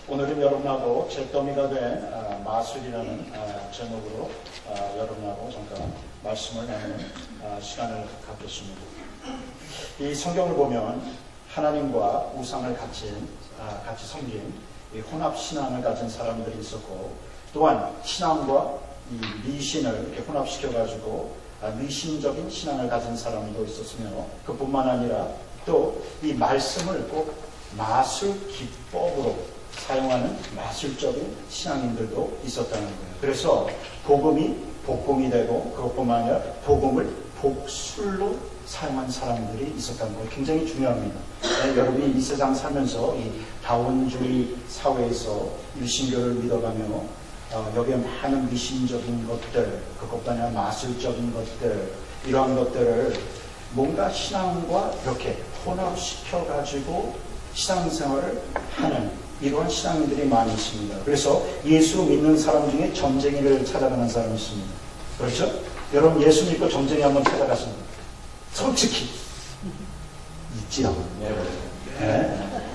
오늘은 여러분하고 잿더미가 된 마술이라는 제목으로 여러분하고 잠깐 말씀을 나누는 시간을 갖겠습니다. 이 성경을 보면 하나님과 우상을 같이 섬긴 이 혼합신앙을 가진 사람들이 있었고, 또한 신앙과 이 미신을 이렇게 혼합시켜가지고 미신적인 신앙을 가진 사람도 있었으며, 그뿐만 아니라 또 이 말씀을 꼭 마술 기법으로 사용하는 마술적인 신앙인들도 있었다는 거예요. 그래서 복음이 복공이 되고, 그것뿐만 아니라 복음을 복술로 사용한 사람들이 있었다는 거예요. 굉장히 중요합니다. 여러분이 이 세상 살면서 이 다원주의 사회에서 일신교를 믿어가며 여기에 많은 미신적인 것들, 그것뿐 아니라 마술적인 것들, 이러한 것들을 뭔가 신앙과 이렇게 혼합시켜가지고 신앙생활을 하는 이러한 신앙인들이 많이 있습니다. 그래서 예수 믿는 사람 중에 점쟁이를 찾아가는 사람이 있습니다. 그렇죠? 여러분 예수 믿고 점쟁이 한번 찾아가십니다. 솔직히 있지 않나요?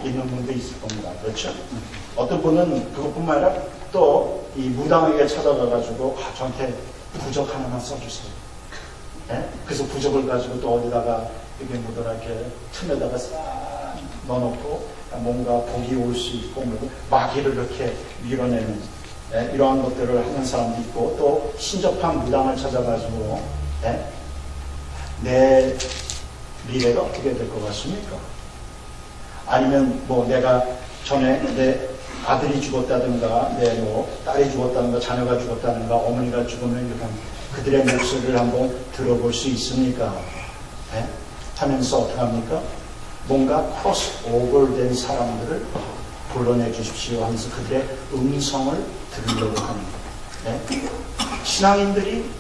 있는 분도 있을 겁니다. 그렇죠? 어떤 분은 그것뿐만 아니라 또 이 무당에게 찾아가가지고 저한테 부적 하나만 써주세요. 그래서 부적을 가지고 또 어디다가 이렇게 무더하게 틈에다가 싹 넣어놓고 뭔가 복이 올 수 있고 마귀를 이렇게 밀어내는 이러한 것들을 하는 사람도 있고, 또 신접한 무당을 찾아가지고 내 미래가 어떻게 될 것 같습니까? 아니면 내가 전에 내 아들이 죽었다든가 내 딸이 죽었다든가 자녀가 죽었다든가 어머니가 죽으면 이렇게 그들의 목소리를 한번 들어볼 수 있습니까? 하면서 어떻게 합니까? 뭔가 크로스 오버된 사람들을 불러내 주십시오 하면서 그들의 음성을 들으려고 하는 거예요. 신앙인들이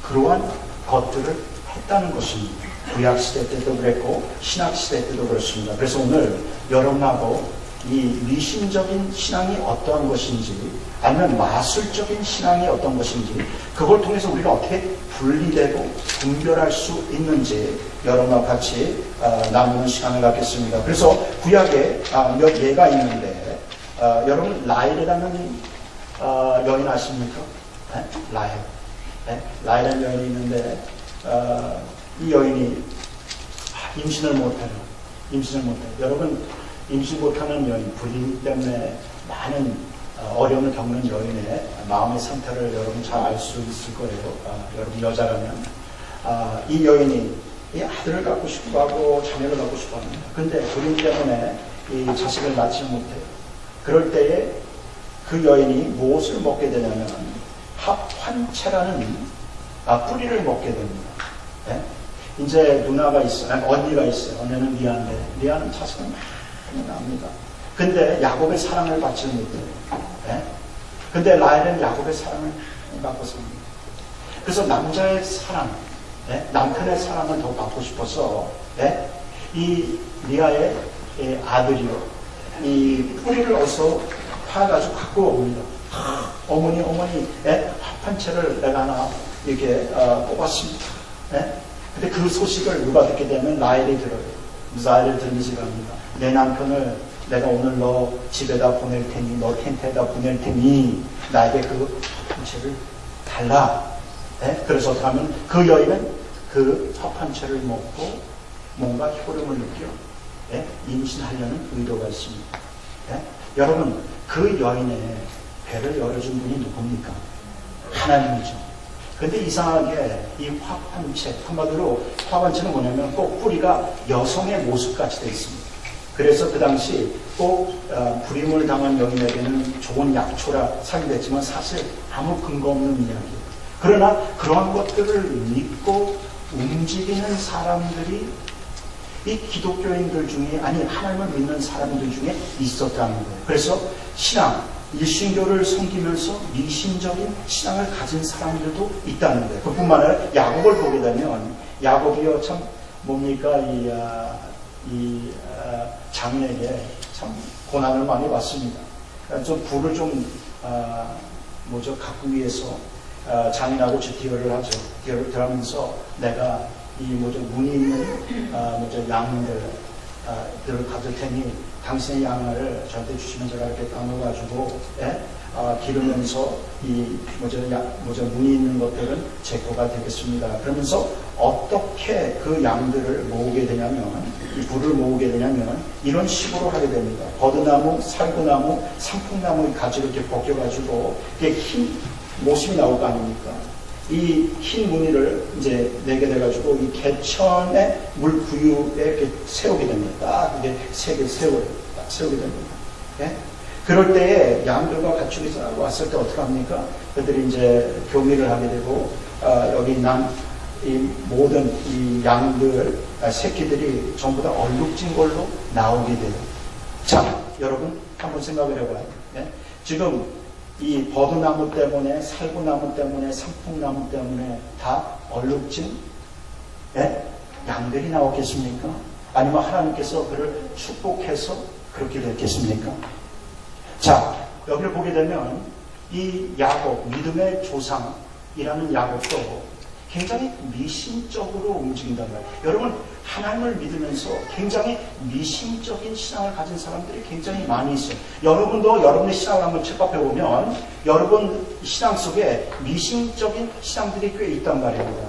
그러한 것들을 했다는 것입니다. 구약시대 때도 그랬고 신약시대 때도 그렇습니다. 그래서 오늘 여러분하고 이 미신적인 신앙이 어떠한 것인지, 아니면 마술적인 신앙이 어떤 것인지, 그걸 통해서 우리가 어떻게 분리되고 분별할 수 있는지 여러분과 같이 나누는 시간을 갖겠습니다. 그래서 구약에 몇 예가 있는데, 여러분 라헬이라는 여인 아십니까? 라헬. 라헬이라는 여인이 있는데, 이 여인이 임신을 못해요. 여러분 임신 못하는 여인, 불임 때문에 많은 어려움을 겪는 여인의 마음의 상태를 여러분 잘 알 수 있을 거예요. 여러분 여자라면. 이 여인이 이 아들을 갖고 싶어 하고 자녀를 갖고 싶어 합니다. 근데 불임 때문에 이 자식을 낳지 못해요. 그럴 때에 그 여인이 무엇을 먹게 되냐면 합환채라는 뿌리를 먹게 됩니다. 이제 누나가 있어요. 언니가 있어요. 언니는 리아인데, 리아는 자식을 많이 낳습니다. 근데 야곱의 사랑을 받지 못해요. 근데 라헬은 야곱의 사랑을 받고 삽니다. 그래서 남자의 사랑, 남편의 사랑을 더 받고 싶어서 이 리아의 아들이요, 이 뿌리를 어서 파가지고 갖고 옵니다. 어머니 합한채를 내가 하나 이렇게 뽑았습니다. 근데 그 소식을 누가 듣게 되면 라헬이 들어요. 라헬을 들으면서 합니다. 내 남편을 내가 오늘 너 집에다 보낼 테니, 너 텐트에다 보낼 테니 나에게 그 합한채를 달라. 그래서 어떻게 하면 그 여인은 그 합한채를 먹고 뭔가 효름을 느껴 임신하려는 의도가 있습니다. 여러분 그 여인의 배를 열어준 분이 누굽니까? 하나님이죠. 근데 이상하게 이 화판채, 한마디로 화판채는 뭐냐면 꼭 뿌리가 여성의 모습같이 되어 있습니다. 그래서 그 당시 꼭 불임을 당한 여인에게는 좋은 약초라 사용됐지만 사실 아무 근거 없는 이야기예요. 그러나 그러한 것들을 믿고 움직이는 사람들이 이 기독교인들 중에, 아니 하나님을 믿는 사람들 중에 있었다는 거예요. 그래서 신앙, 일신교를 섬기면서 미신적인 신앙을 가진 사람들도 있다는 거예요. 그뿐만 아니라 야곱을 보게 되면 야곱이요 참 뭡니까 이 장인에게 참 고난을 많이 받습니다. 좀 부를 좀 갖기 위해서 장인하고 디어를 하죠. 디어를 들어가면서 내가 이 문이 있는 양들 들을 가질 테니 당신의 양을 저한테 주시면 제가 이렇게 나눠가지고 기르면서 이 무늬 있는 것들은 제 거가 되겠습니다. 그러면서 어떻게 그 양들을 모으게 되냐면, 이 부를 모으게 되냐면 이런 식으로 하게 됩니다. 버드나무, 살구나무, 상풍나무 가지를 이렇게 벗겨가지고 이게 흰 모습이 나올 거 아닙니까? 이 흰 무늬를 이제 내게 돼가지고 이 개천의 물구유에 이렇게 세우게 됩니다. 딱 이게 세 개 세우게 됩니다. 예? 그럴 때에 양들과 가축이 왔을 때 어떻게 합니까? 그들이 이제 교미를 하게 되고, 여기 이 모든 이 양들, 새끼들이 전부 다 얼룩진 걸로 나오게 돼요. 자, 여러분, 한번 생각을 해봐요. 예? 지금 이 버드나무 때문에, 살구나무 때문에, 상풍나무 때문에 다 얼룩진 양들이 나오겠습니까? 아니면 하나님께서 그를 축복해서 그렇게 됐겠습니까? 자, 여기를 보게 되면 이 야곱, 믿음의 조상이라는 야곱도 굉장히 미신적으로 움직인단 말이에요. 여러분, 하나님을 믿으면서 굉장히 미신적인 신앙을 가진 사람들이 굉장히 많이 있어요. 여러분도 여러분의 신앙을 한번 체크해보면 여러분 신앙 속에 미신적인 신앙들이 꽤 있단 말입니다.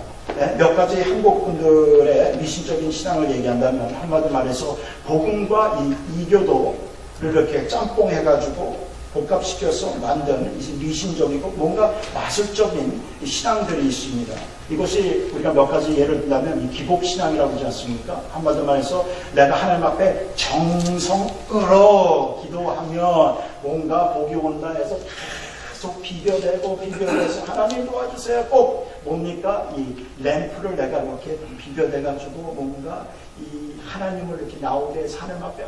몇 가지 한국 분들의 미신적인 신앙을 얘기한다면 한마디 말해서 복음과 이교도를 이렇게 짬뽕해가지고 복합시켜서 만든 미신적이고 뭔가 마술적인 신앙들이 있습니다. 이것이 우리가 몇 가지 예를 들자면 이 기복신앙이라고 하지 않습니까? 한마디 말해서 내가 하나님 앞에 정성으로 기도하면 뭔가 복이 온다 해서 계속 비벼대서 하나님 도와주세요. 꼭 뭡니까? 이 램프를 내가 이렇게 비벼대가지고 뭔가 이 하나님을 이렇게 나오게 해서 하나님 앞에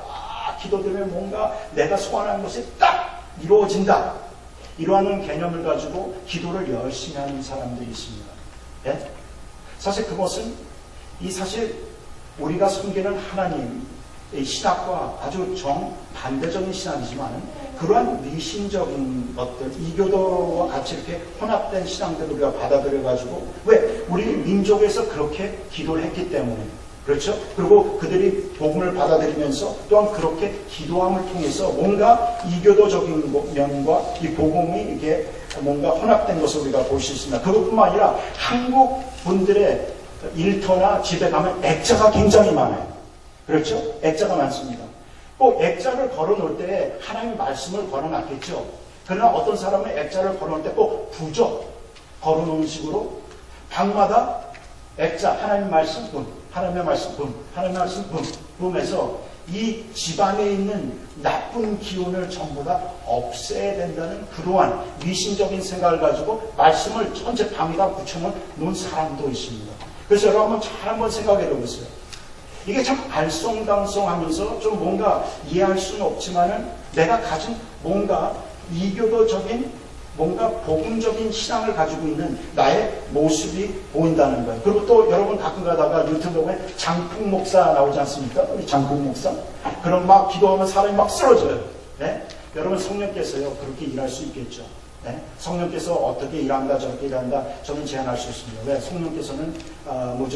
기도되면 뭔가 내가 소원하는 것이 딱 이루어진다. 이러한 개념을 가지고 기도를 열심히 하는 사람들이 있습니다. 예? 사실 그것은 사실 우리가 섬기는 하나님의 신학과 아주 정반대적인 신학이지만 그러한 미신적인 것들, 이교도와 같이 이렇게 혼합된 신앙들을 우리가 받아들여가지고 왜? 우리 민족에서 그렇게 기도를 했기 때문에 그렇죠? 그리고 그들이 복음을 받아들이면서 또한 그렇게 기도함을 통해서 뭔가 이교도적인 면과 이 복음이 이게 뭔가 혼합된 것을 우리가 볼 수 있습니다. 그것뿐만 아니라 한국 분들의 일터나 집에 가면 액자가 굉장히 많아요. 그렇죠? 액자가 많습니다. 꼭 액자를 걸어놓을 때 하나님의 말씀을 걸어놨겠죠. 그러나 어떤 사람은 액자를 걸어놓을 때 꼭 부적 걸어놓은 식으로 방마다 액자, 하나님의 말씀, 하나님의 말씀, 하나님의 말씀, 해서 이 집안에 있는 나쁜 기운을 전부 다 없애야 된다는 그러한 미신적인 생각을 가지고 말씀을 전체 방에다 붙여놓은 사람도 있습니다. 그래서 여러분 한번 생각해 보세요. 이게 참 알쏭달쏭하면서 좀 뭔가 이해할 수는 없지만은 내가 가진 뭔가 이교도적인 뭔가 복음적인 신앙을 가지고 있는 나의 모습이 보인다는 거예요. 그리고 또 여러분 가끔 가다가 유튜브에 장풍 목사 나오지 않습니까? 우리 장풍 목사? 그럼 막 기도하면 사람이 막 쓰러져요. 네? 여러분 성령께서요 그렇게 일할 수 있겠죠. 네? 성령께서 어떻게 일한다 저렇게 일한다 저는 제안할 수 있습니다. 왜? 성령께서는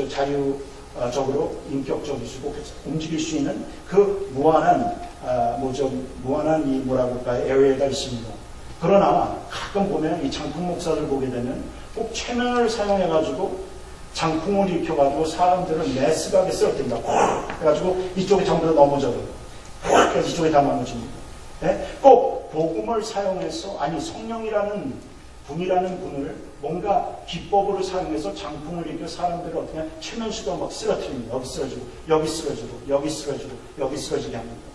자유적으로 인격적이시고 움직일 수 있는 그 무한한 이 뭐라고 할까요? 에어리어가 있습니다. 그러나 가끔 보면 이 장풍 목사들 보게 되면 꼭 최면을 사용해가지고 장풍을 일으켜가지고 사람들을 메스가게 쓰러뜨린다. 그래가지고 이쪽에 전부 다 넘어져요. 그래서 이쪽에 다 넘어집니다. 네? 꼭 복음을 사용해서 성령이라는 분을 뭔가 기법으로 사용해서 장풍을 일으켜 사람들을 어떻게 최면시도가 막 쓰러뜨립니다. 여기 쓰러지고 여기 쓰러지고 여기 쓰러지고 여기 쓰러지게 합니다.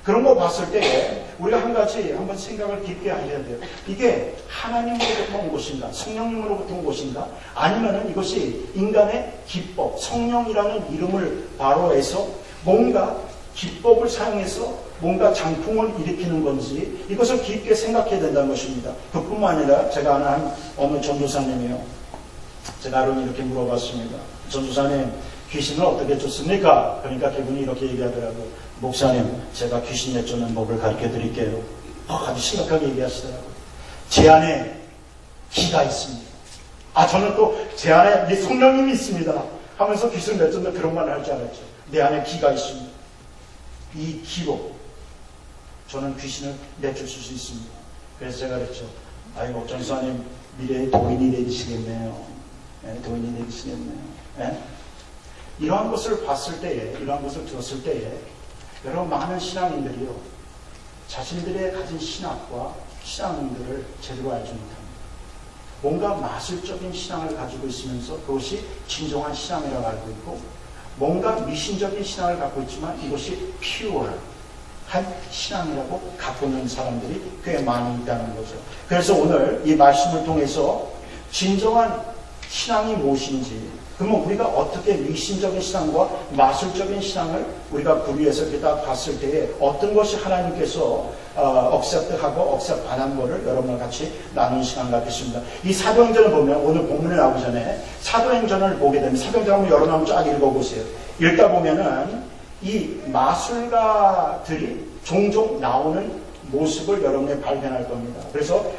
그런 거 봤을 때 우리가 한 가지 한번 생각을 깊게 해야 돼요. 이게 하나님으로부터 온 것인가, 성령님으로부터 온 것인가, 아니면은 이것이 인간의 기법, 성령이라는 이름을 바로 해서 뭔가 기법을 사용해서 뭔가 장풍을 일으키는 건지 이것을 깊게 생각해야 된다는 것입니다. 그뿐만 아니라 제가 아는 어느 전도사님이요. 제가 아론이 이렇게 물어봤습니다. 전도사님, 귀신을 어떻게 쫓습니까? 그러니까 그분이 이렇게 얘기하더라고요. 목사님, 제가 귀신 내쫓는 법을 가르쳐 드릴게요. 아주 심각하게 얘기하시더라고요. 제 안에 기가 있습니다. 저는 또 제 안에 이 성령님이 있습니다. 하면서 귀신을 내쫓는 그런 말을 할 줄 알았죠. 내 안에 기가 있습니다. 이 기로 저는 귀신을 내쫓을 수 있습니다. 그래서 제가 그랬죠. 아이고, 전사님 미래의 도인이 되시겠네요. 네, 도인이 되시겠네요. 네? 이러한 것을 봤을 때에, 이러한 것을 들었을 때에 여러분 많은 신앙인들이요, 자신들의 가진 신학과 신앙들을 제대로 알지 못합니다. 뭔가 마술적인 신앙을 가지고 있으면서 그것이 진정한 신앙이라고 알고 있고, 뭔가 미신적인 신앙을 갖고 있지만 이것이 퓨어한 신앙이라고 갖고 있는 사람들이 꽤 많이 있다는 거죠. 그래서 오늘 이 말씀을 통해서 진정한 신앙이 무엇인지, 그러면 우리가 어떻게 미신적인 신앙과 마술적인 신앙을 우리가 구비해서 이렇게 딱 봤을 때에 어떤 것이 하나님께서 억셉트하고 억셉트 안 한 거를 여러분과 같이 나누는 시간 갖겠습니다. 이 사도행전을 보면 오늘 본문에 나오기 전에 사도행전을 보게 되면, 사도행전 한번 여러분 한번 쫙 읽어보세요. 읽다 보면은 이 마술가들이 종종 나오는 모습을 여러분이 발견할 겁니다. 그래서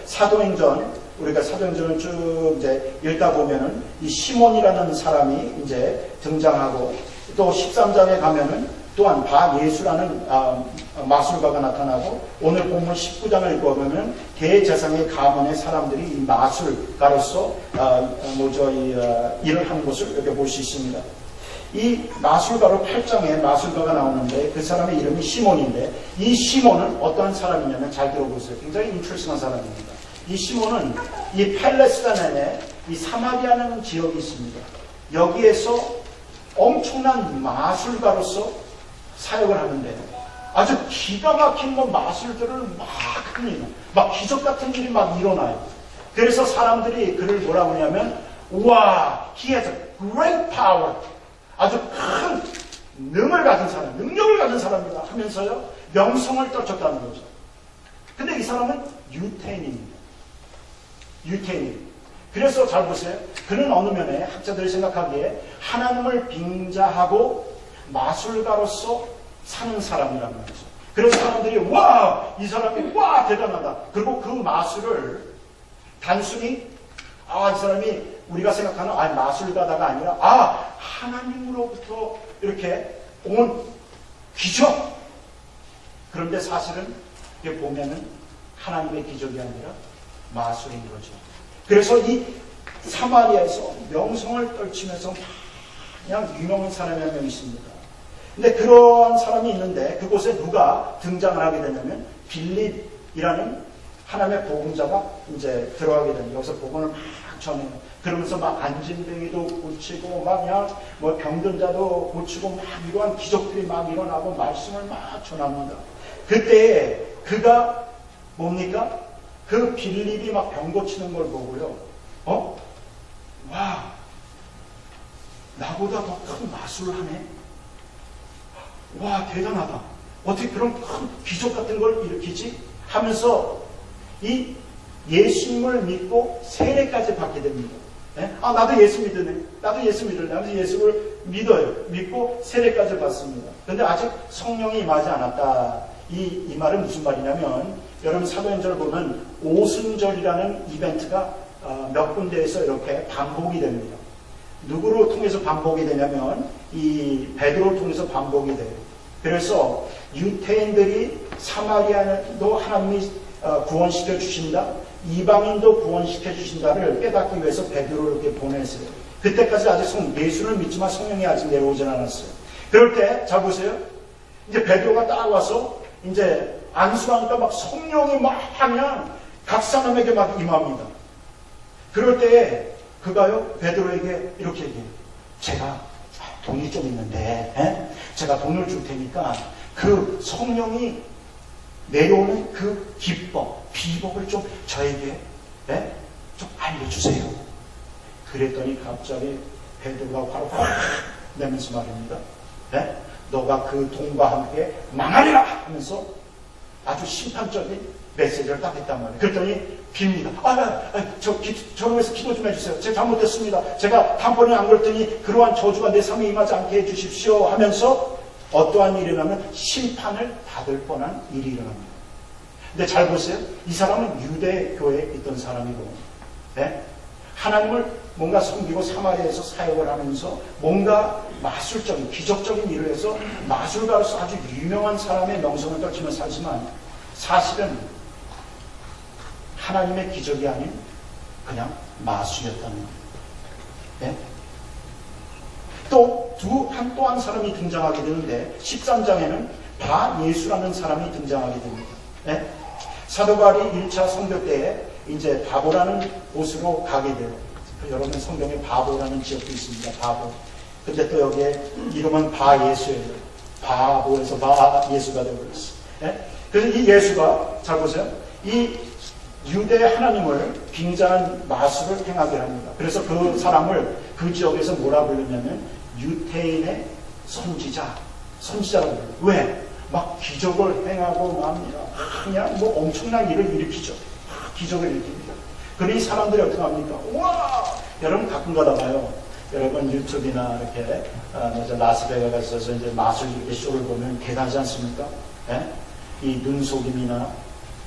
우리가 사도행전을 쭉 이제 읽다 보면은 이 시몬이라는 사람이 이제 등장하고, 또 13장에 가면은 또한 바예수라는 마술가가 나타나고, 오늘 본문 19장을 읽어보면 대제사장의 가문의 사람들이 이 마술가로서 일을 하는 것을 여기 볼 수 있습니다. 이 마술가로 8장에 마술가가 나오는데 그 사람의 이름이 시몬인데, 이 시몬은 어떠한 사람이냐면, 잘 들어보세요. 굉장히 인트레스팅한 사람입니다. 이 시몬은 이 팔레스타인에 이 사마리아라는 지역이 있습니다. 여기에서 엄청난 마술가로서 사역을 하는데 아주 기가 막힌 마술들을 막 합니다. 막 기적 같은 일이 막 일어나요. 그래서 사람들이 그를 뭐라고 하냐면, 와, he has a great power. 아주 큰 능력을 가진 사람이다 하면서요, 명성을 떨쳤다는 거죠. 근데 이 사람은 유태인입니다. 유태인. 그래서 잘 보세요. 그는 어느 면에 학자들이 생각하기에 하나님을 빙자하고 마술가로서 사는 사람이라는 거죠. 그래서 사람들이 와, 이 사람이 와 대단하다. 그리고 그 마술을 단순히 이 사람이 우리가 생각하는 마술가다가 아니라 하나님으로부터 이렇게 온 기적. 그런데 사실은 이게 보면은 하나님의 기적이 아니라 마술인 거죠. 그래서 이 사마리아에서 명성을 떨치면서 그냥 유명한 사람이 한 명 있습니다. 근데 그러한 사람이 있는데 그곳에 누가 등장을 하게 되냐면 빌립이라는 하나님의 복음자가 이제 들어가게 됩니다. 여기서 복음을 막 전해요. 그러면서 막 안진뱅이도 고치고 막 그냥 병든 자도 고치고 막 이러한 기적들이 막 일어나고 말씀을 막 전합니다. 그때 그가 뭡니까? 그 빌립이 막 병 고치는 걸 보고요. 와, 나보다 더 큰 마술을 하네. 와, 대단하다. 어떻게 그런 큰 기적 같은 걸 일으키지? 하면서 이 예수님을 믿고 세례까지 받게 됩니다. 네? 나도 예수 믿으네. 나도 예수 믿을래. 나도 예수를 믿어요. 믿고 세례까지 받습니다. 그런데 아직 성령이 임하지 않았다. 이 말은 무슨 말이냐면, 여러분 사도행전을 보면 오순절이라는 이벤트가 몇 군데에서 이렇게 반복이 됩니다. 누구를 통해서 반복이 되냐면 이 베드로를 통해서 반복이 돼요. 그래서 유태인들이 사마리아도 하나님이 구원시켜 주신다, 이방인도 구원시켜 주신다를 깨닫기 위해서 베드로를 이렇게 보냈어요. 그때까지 아직 예수를 믿지만 성령이 아직 내려오진 않았어요. 그럴 때 잘 보세요. 이제 베드로가 딱 와서 이제 안수하니까 막 성령이 막 그냥 각 사람에게 막 임합니다. 그럴 때 그가요, 베드로에게 이렇게 얘기해요. 제가 돈이 좀 있는데, 제가 돈을 줄 테니까 그 성령이 내려오는 그 기법, 비법을 좀 저에게 좀 알려주세요. 그랬더니 갑자기 베드로가 바로 확 내면서 말입니다. 너가 그 돈과 함께 망하리라 하면서 아주 심판적인 메시지를 딱 했단 말이에요. 그랬더니 빕니다. 저를 위해서 기도 좀 해주세요. 제가 잘못했습니다. 제가 다음번에 안 그랬더니 그러한 저주가 내 삶에 임하지 않게 해주십시오 하면서 어떠한 일이 일어나면 심판을 받을 뻔한 일이 일어납니다. 근데 잘 보세요. 이 사람은 유대교회에 있던 사람이고, 하나님을 뭔가 섬기고 사마리아에서 사역을 하면서 뭔가 마술적인 기적적인 일을 해서 마술가로서 아주 유명한 사람의 명성을 떨치며 살지만 사실은 하나님의 기적이 아닌 그냥 마술이었다는 겁니다. 네? 또 한 사람이 등장하게 되는데 13장에는 바 예수라는 사람이 등장하게 됩니다. 네? 사도 바울이 1차 선교 때에 이제 바보라는 곳으로 가게 돼요. 여러분 성경에 바보라는 지역도 있습니다. 바보. 근데 또 여기에 이름은 바 예수예요. 바보에서 바 예수가 되어버렸어요. 네? 그래서 이 예수가 잘 보세요. 이 유대 하나님을 빙자한 마술을 행하게 합니다. 그래서 그 사람을 그 지역에서 뭐라 부르냐면 유태인의 선지자라고 불러요. 왜? 막 기적을 행하고 납니다. 그냥 뭐 엄청난 일을 일으키죠. 기적을 일으킵니다. 그러니 사람들이 어떻게 합니까? 우와! 여러분 가끔 가다가요. 여러분 유튜브나 이렇게 라스베가스에서 이제 마술 이렇게 쇼를 보면 대단하지 않습니까? 예? 이 눈속임이나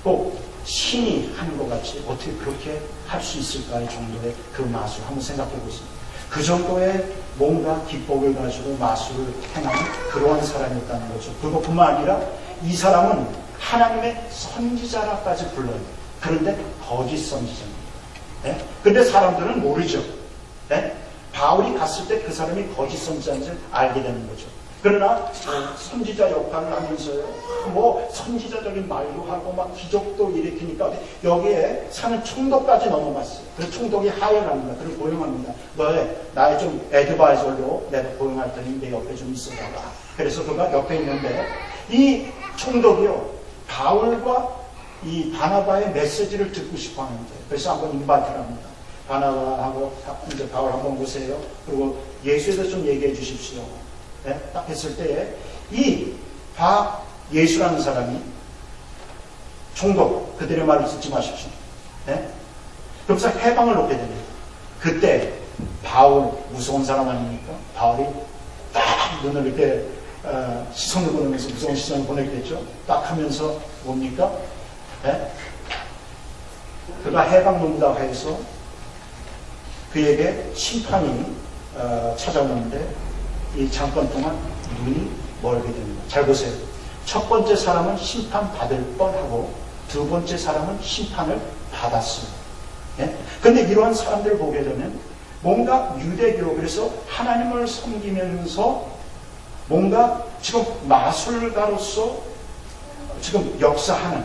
꼭 신이 하는 것 같이 어떻게 그렇게 할 수 있을까의 정도의 그 마술 한번 생각해 보세요. 그 정도의 뭔가 기법을 가지고 마술을 행하는 그러한 사람이었다는 거죠. 그것뿐만 아니라 이 사람은 하나님의 선지자라까지 불러요. 그런데 거짓 선지자입니다. 네? 근데 사람들은 모르죠. 네? 바울이 갔을 때 그 사람이 거짓 선지자인지 알게 되는 거죠. 그러나 선지자 역할을 하면서요, 뭐 선지자적인 말도 하고 막 기적도 일으키니까 여기에 사는 총독까지 넘어갔어요. 그래서 총독이 하야를 합니다. 그를 고용합니다. 나의 좀 애드바이저로 내가 고용할 테니 내 옆에 좀 있어봐라. 그래서 그가 옆에 있는데 이 총독이요, 바울과 이 바나바의 메시지를 듣고 싶어 하는데, 그래서 한번 인바이트를 합니다. 바나바하고 이제 바울 한번 보세요. 그리고 예수에 대해서 좀 얘기해 주십시오. 네? 딱 했을 때에 이 바 예수라는 사람이 총독 그들의 말을 듣지 마십시오. 네? 그러면서 해방을 놓게 됩니다. 그때 바울 무서운 사람 아닙니까? 바울이 딱 눈을 이렇게 시선을 보내면서 무서운 시선을 보냈겠죠. 딱 하면서 뭡니까? 네? 그가 해방 놓는다고 해서 그에게 심판이 찾아오는데 이 잠깐 동안 눈이 멀게 됩니다. 잘 보세요. 첫 번째 사람은 심판받을 뻔하고 두 번째 사람은 심판을 받았어요. 예? 근데 이러한 사람들을 보게 되면 뭔가 유대교, 그래서 하나님을 섬기면서 뭔가 지금 마술가로서 지금 역사하는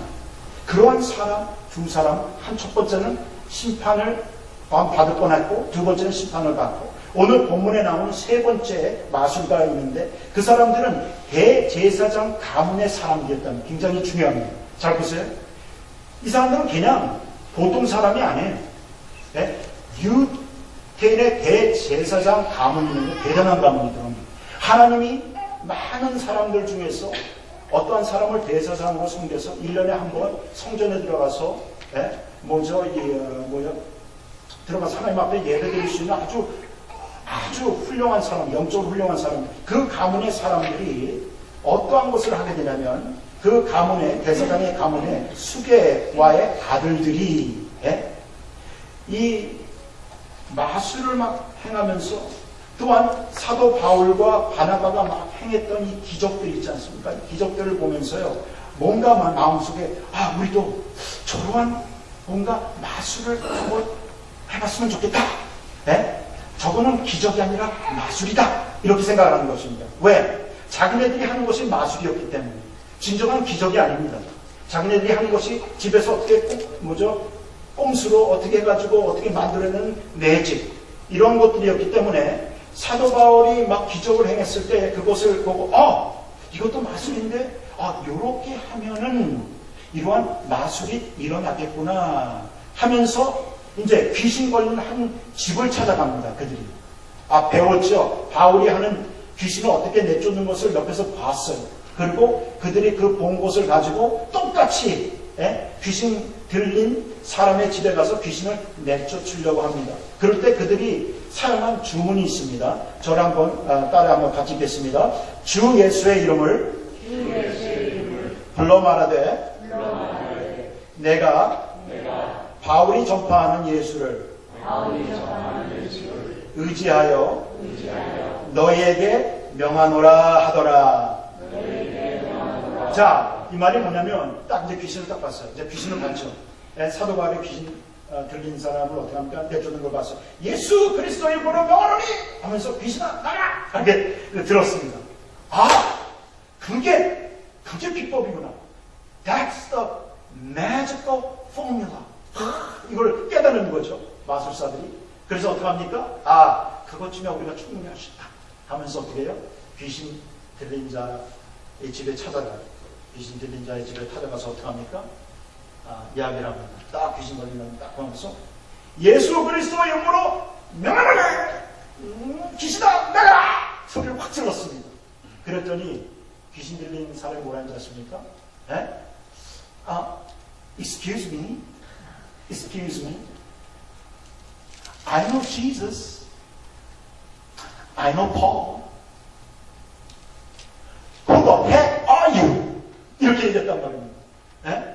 그러한 사람, 두 사람, 첫 번째는 심판을 받을 뻔했고 두 번째는 심판을 받고 오늘 본문에 나오는 세 번째 마술가가 있는데 그 사람들은 대제사장 가문의 사람들이었다는 굉장히 중요합니다. 잘 보세요. 이 사람들은 그냥 보통 사람이 아니에요. 네? 유태인의 대제사장 가문이 있는데 대단한 가문이더라고요. 하나님이 많은 사람들 중에서 어떠한 사람을 대제사장으로 섬겨서 1년에 한 번 성전에 들어가서 들어가서 하나님 앞에 예배 드릴 수 있는 아주 훌륭한 사람, 영적으로 훌륭한 사람, 그 가문의 사람들이 어떠한 것을 하게 되냐면 그 가문의, 대사장의 가문의 수계와의 아들들이 이 마술을 막 행하면서 또한 사도 바울과 바나바가 막 행했던 이 기적들이 있지 않습니까? 이 기적들을 보면서요, 뭔가 마음속에 우리도 저러한 뭔가 마술을 한번 해봤으면 좋겠다. 저거는 기적이 아니라 마술이다. 이렇게 생각하는 것입니다. 왜? 자기네들이 하는 것이 마술이었기 때문에. 진정한 기적이 아닙니다. 자기네들이 하는 것이 집에서 어떻게 꼼수로 어떻게 해가지고 어떻게 만들어내는 매직 이런 것들이었기 때문에 사도 바울이 막 기적을 행했을 때 그것을 보고 이것도 마술인데 요렇게 하면은 이러한 마술이 일어나겠구나 하면서 이제 귀신 걸린 한 집을 찾아갑니다. 그들이. 배웠죠. 바울이 하는 귀신을 어떻게 내쫓는 것을 옆에서 봤어요. 그리고 그들이 그 본 것을 가지고 똑같이 귀신 들린 사람의 집에 가서 귀신을 내쫓으려고 합니다. 그럴 때 그들이 사용한 주문이 있습니다. 저를 한번 따라 한번 같이 읽겠습니다. 주 예수의 이름을 불러 말하되 내가 바울이 전파하는 예수를 의지하여 너희에게 명하노라 하더라. 자, 이 말이 뭐냐면 딱 이제 귀신을 딱 봤어요. 이제 귀신을 봤죠. 사도 바울이 귀신 들린 사람을 어떻게 합니까? 내쫓는 걸 봤어요. 예수 그리스도의 이름으로 명하노니 하면서 귀신아 나가! 이렇게 들었습니다. 아, 그게 비법이구나. That's the magical formula. 이걸 깨달은 거죠. 마술사들이. 그래서 어떻게 합니까? 아, 그것쯤에 우리가 충분히 할 수 있다 하면서 어떻게 해요? 귀신 들린 자의 집에 찾아가요. 귀신 들린 자의 집에 찾아가서 어떻게 합니까? 이야기를 합니다. 딱 귀신 걸린 놈 딱 하면서 예수 그리스도의 이름으로 명하노니 귀신아 나가라! 소리를 확 질렀습니다. 그랬더니 귀신 들린 사람이 뭐라 하는지 아십니까? Excuse me. I know Jesus. I know Paul. Who the heck are you? 이렇게 얘기했단 말입니다.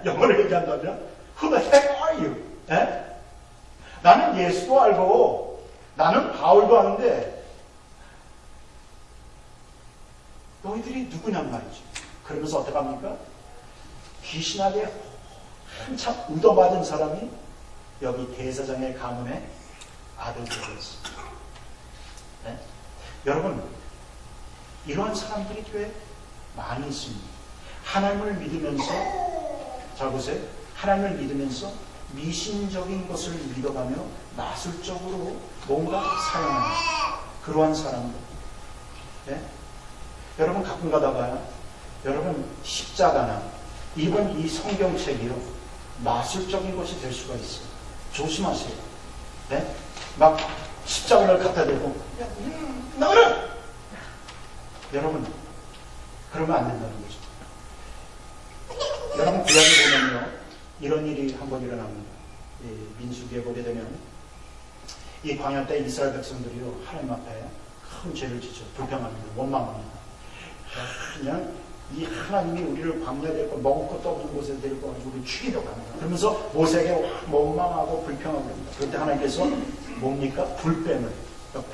영어로 얘기한다면 Who the heck are you? 나는 예수도 알고 나는 바울도 아는데 너희들이 누구냔 말이지. 그러면서 어떡합니까? 귀신에게 한참 얻어맞은 사람이 여기 대사장의 가문의 아들들이었습니다. 여러분, 이러한 사람들이 꽤 많이 있습니다. 하나님을 믿으면서, 잘 보세요. 하나님을 믿으면서 미신적인 것을 믿어가며 마술적으로 뭔가 사용하는 그러한 사람들. 여러분 가끔 가다가 여러분 십자가나 이번 이 성경책이요 마술적인 것이 될 수가 있어요. 조심하세요. 막 십자가를 갖다 대고 나가라! 여러분 그러면 안 된다는 거죠. 여러분 구약에 보면요 이런 일이 한번 일어납니다. 민수기에 보게 되면 이 광야 때 이스라엘 백성들이요 하나님 앞에 큰 죄를 짓죠. 불평합니다. 원망합니다. 그냥 이 하나님이 우리를 광야 데리고 먹을 것도 없는 곳에 데리고 가지고 우리를 죽이려고 합니다. 그러면서 모세에게 원망하고 불평하고 합니다. 그때 하나님께서 뭡니까? 불뱀을,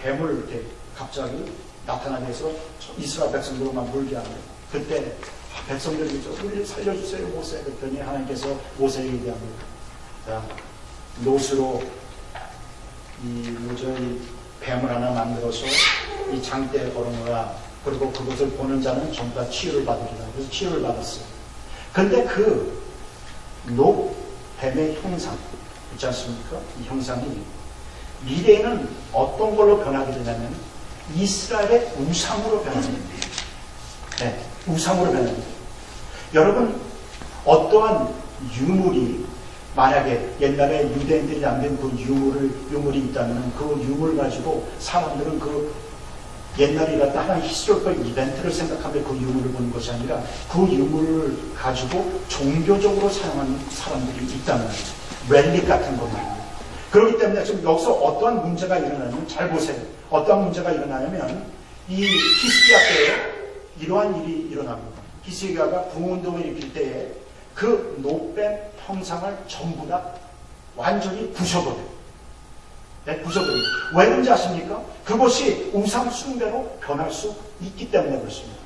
뱀을 이렇게 갑자기 나타나게 해서 이스라엘 백성들만 물게 합니다. 그때 백성들이 우리를 살려주세요 모세. 그랬더니 하나님께서 모세에게 얘기합니다. 자, 노스로 이 뱀을 하나 만들어서 이 장대에 걸어놓으라. 그리고 그것을 보는 자는 전부 다 치유를 받으리라. 그래서 치유를 받았어요. 근데 그 뱀의 형상 있지 않습니까? 이 형상이 미래에는 어떤 걸로 변하게 되냐면 이스라엘의 우상으로 변합니다. 우상으로 변합니다. 여러분 어떠한 유물이 만약에 옛날에 유대인들이 남긴 그 유물이 있다면 그 유물을 가지고 사람들은 그 옛날에 일어났던 하나의 히스토리컬 이벤트를 생각하며 그 유물을 보는 것이 아니라 그 유물을 가지고 종교적으로 사용하는 사람들이 있다는 거죠. 렐릭 같은 것 말입니다. 그렇기 때문에 지금 여기서 어떠한 문제가 일어나냐면 잘 보세요. 어떠한 문제가 일어나냐면 이 히스기야 때에 이러한 일이 일어납니다. 히스기야가 부흥운동을 일으킬 때에 그 노뱀 형상을 전부 다 완전히 부셔버려요. 부셔버립니다. 왜 그런지 아십니까? 그것이 우상 숭배로 변할 수 있기 때문에 그렇습니다.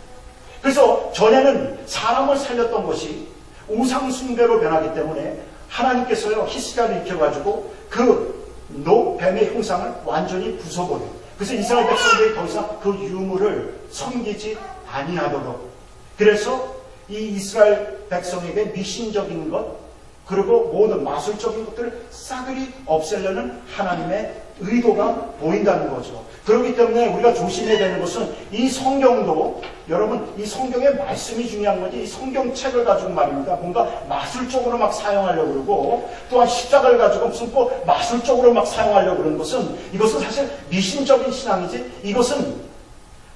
그래서 전에는 사람을 살렸던 것이 우상 숭배로 변하기 때문에 하나님께서요 히스기야를 일으켜가지고 그 노뱀의 형상을 완전히 부숴버려요. 그래서 이스라엘 백성들이 더 이상 그 유물을 섬기지 아니하도록. 그래서 이 이스라엘 백성에게 미신적인 것 그리고 모든 마술적인 것들을 싸그리 없애려는 하나님의 의도가 보인다는 거죠. 그렇기 때문에 우리가 조심해야 되는 것은 이 성경도 여러분 이 성경의 말씀이 중요한 거지 이 성경책을 가지고 말입니다. 뭔가 마술적으로 막 사용하려고 그러고 또한 십자가를 가지고 무슨 또 마술적으로 막 사용하려고 그러는 것은 이것은 사실 미신적인 신앙이지 이것은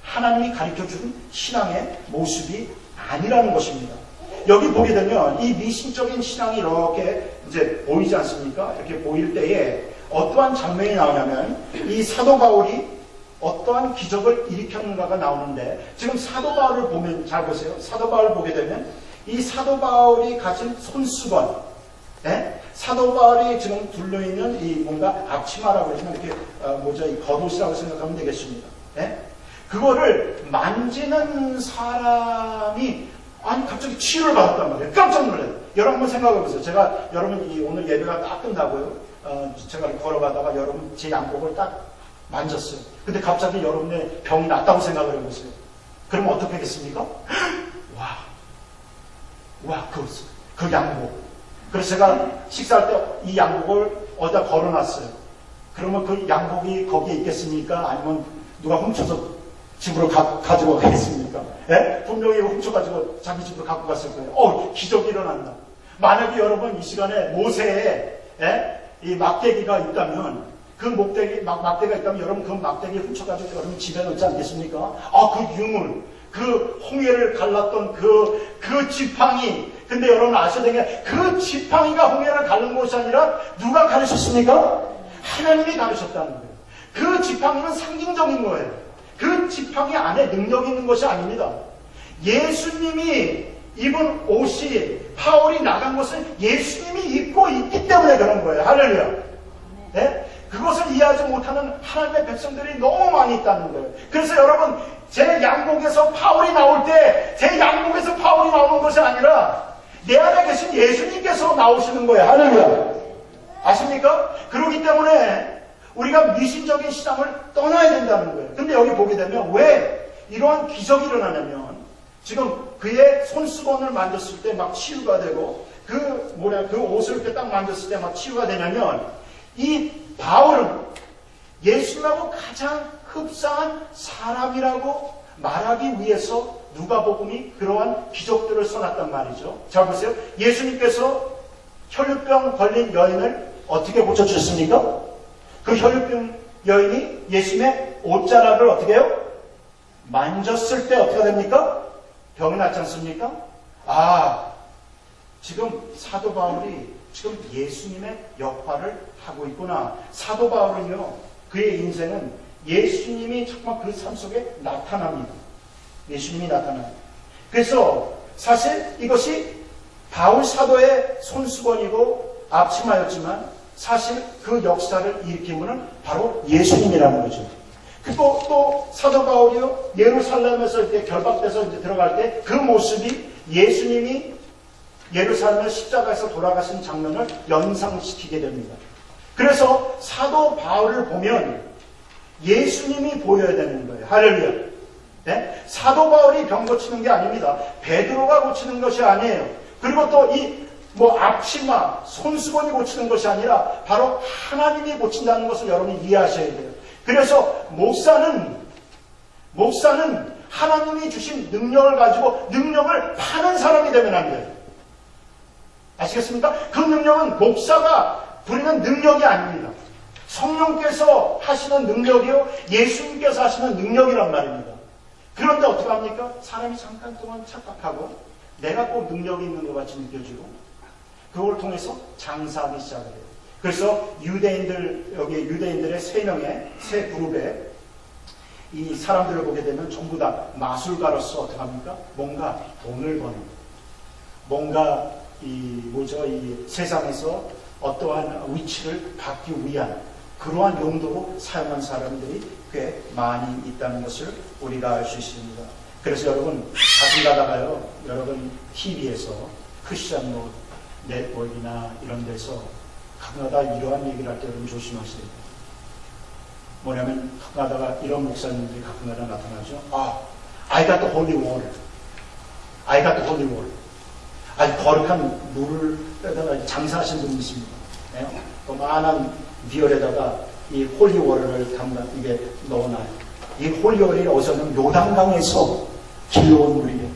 하나님이 가르쳐준 신앙의 모습이 아니라는 것입니다. 여기 보게 되면 이 미신적인 신앙이 이렇게 이제 보이지 않습니까? 이렇게 보일 때에 어떠한 장면이 나오냐면 이 사도 바울이 어떠한 기적을 일으켰는가가 나오는데 지금 사도 바울을 보면 잘 보세요. 사도 바울을 보게 되면 이 사도 바울이 가진 손수건 사도 바울이 지금 둘러있는 이 뭔가 앞치마라고 하시면 이렇게 이 겉옷이라고 생각하면 되겠습니다. 예? 그거를 만지는 사람이 아니 갑자기 치유를 받았단 말이에요. 깜짝 놀라요. 여러분 한번 생각해 보세요. 제가 여러분 오늘 예배가 딱 끝나고요. 제가 걸어가다가 여러분 제 양복을 딱 만졌어요. 근데 갑자기 여러분의 병이 낫다고 생각을 해보세요. 그러면 어떻게 하겠습니까? 와, 그 양복. 그래서 제가 식사할 때 이 양복을 어디다 걸어놨어요. 그러면 그 양복이 거기에 있겠습니까? 아니면 누가 훔쳐서 집으로 가지고 가겠습니까? 예? 분명히 훔쳐가지고 자기 집으로 갖고 갔을 거예요. 기적이 일어난다. 만약에 여러분 이 시간에 모세에 이 막대기가 있다면 그 막대기가 있다면 여러분 그 막대기 훔쳐가지고 여러분 집에 넣지 않겠습니까? 그 유물, 그 홍해를 갈랐던 그 지팡이. 근데 여러분 아셔야 되는 게 그 지팡이가 홍해를 갈른 것이 아니라 누가 가르쳤습니까? 하나님이 가르쳤다는 거예요. 그 지팡이는 상징적인 거예요. 그 지팡이 안에 능력이 있는 것이 아닙니다. 예수님이 입은 옷이 바울이 나간 것은 예수님이 입고 있기 때문에 그런 거예요. 할렐루야. 네? 그것을 이해하지 못하는 하나님의 백성들이 너무 많이 있다는 거예요. 그래서 여러분 제 양복에서 바울이 나올 때 제 양복에서 바울이 나오는 것이 아니라 내 안에 계신 예수님께서 나오시는 거예요. 할렐루야. 아십니까? 그렇기 때문에 우리가 미신적인 시장을 떠나야 된다는 거예요. 근데 여기 보게 되면 왜 이러한 기적이 일어나냐면 지금 그의 손수건을 만졌을 때 막 치유가 되고 그 옷을 이렇게 딱 만졌을 때 막 치유가 되냐면 이 바울은 예수님하고 가장 흡사한 사람이라고 말하기 위해서 누가복음이 그러한 기적들을 써놨단 말이죠. 자 보세요. 예수님께서 혈루병 걸린 여인을 어떻게 고쳐주셨습니까? 그 혈루병 여인이 예수님의 옷자락을 어떻게 해요? 만졌을 때 어떻게 됩니까? 병이 낫지 않습니까? 지금 사도 바울이 지금 예수님의 역할을 하고 있구나. 사도 바울은요, 그의 인생은 예수님이 정말 그 삶 속에 나타납니다. 예수님이 나타납니다. 그래서 사실 이것이 바울 사도의 손수건이고 앞치마였지만 사실 그 역사를 일으킨 분은 바로 예수님이라는 거죠. 그리고 또 사도 바울이요, 예루살렘에서 이렇게 결박돼서 이제 들어갈 때 그 모습이 예수님이 예루살렘 십자가에서 돌아가신 장면을 연상시키게 됩니다. 그래서 사도 바울을 보면 예수님이 보여야 되는 거예요. 할렐루야. 네? 사도 바울이 병 고치는 게 아닙니다. 베드로가 고치는 것이 아니에요. 그리고 또 이 앞치마, 손수건이 고치는 것이 아니라 바로 하나님이 고친다는 것을 여러분이 이해하셔야 돼요. 그래서 목사는 하나님이 주신 능력을 가지고 능력을 파는 사람이 되면 안 돼요. 아시겠습니까? 그 능력은 목사가 부리는 능력이 아닙니다. 성령께서 하시는 능력이요, 예수님께서 하시는 능력이란 말입니다. 그런데 어떻게 합니까? 사람이 잠깐 동안 착각하고 내가 꼭 능력이 있는 것 같이 느껴지고 그걸 통해서 장사하기 시작을 해요. 그래서 유대인들의 세 그룹에 이 사람들을 보게 되면 전부 다 마술가로서 어떻게 합니까? 뭔가 돈을 버는, 뭔가 이 세상에서 어떠한 위치를 받기 위한 그러한 용도로 사용한 사람들이 꽤 많이 있다는 것을 우리가 알 수 있습니다. 그래서 여러분 가끔 가다가요, 여러분 TV에서 크리스천 네트워크나 이런 데서 가끔가다 이러한 얘기를 할 때 여러분 조심하셔야 돼요. 뭐냐면 가끔가다가 이런 목사님들이 가끔가다 나타나죠. I got the holy water. I got the holy water. 아주 거룩한 물을 빼다가 장사하시는 분이 있습니다. 네? 그만한 비열에다가 이 홀리워터를 이게 넣어놔요. 이 홀리워터가 어디서는 요단강에서 길러온 물이에요.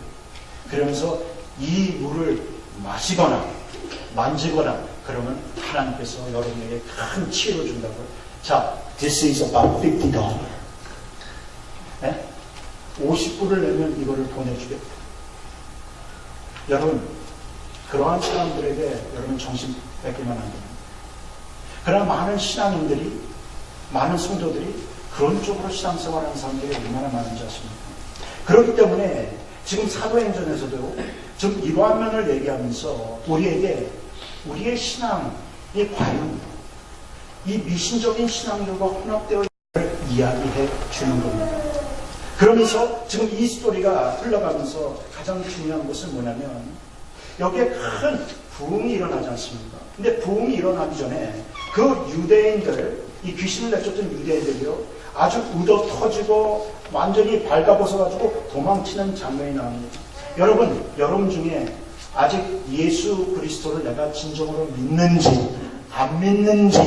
그러면서 이 물을 마시거나 만지거나 그러면 하나님께서 여러분에게 큰 치유를 준다고요. 자, this is about $50. 네? 50불을 내면 이거를 보내주겠다. 여러분, 그러한 사람들에게 여러분 정신 뺏기면 안 됩니다. 그러나 많은 신앙인들이, 많은 성도들이 그런 쪽으로 신앙생활하는 사람들이 얼마나 많은지 아십니까? 그렇기 때문에 지금 사도행전에서도 좀 이러한 면을 얘기하면서 우리에게 우리의 신앙, 이 과연 이 미신적인 신앙들과 혼합되어 이야기해 주는 겁니다. 그러면서 지금 이 스토리가 흘러가면서 가장 중요한 것은 뭐냐면 여기에 큰 부흥이 일어나지 않습니까? 근데 부흥이 일어나기 전에 그 유대인들, 이 귀신을 내쫓던 유대인들이요, 아주 ud어 터지고 완전히 발가벗어가지고 도망치는 장면이 나옵니다. 여러분 중에 아직 예수 그리스도를 내가 진정으로 믿는지 안 믿는지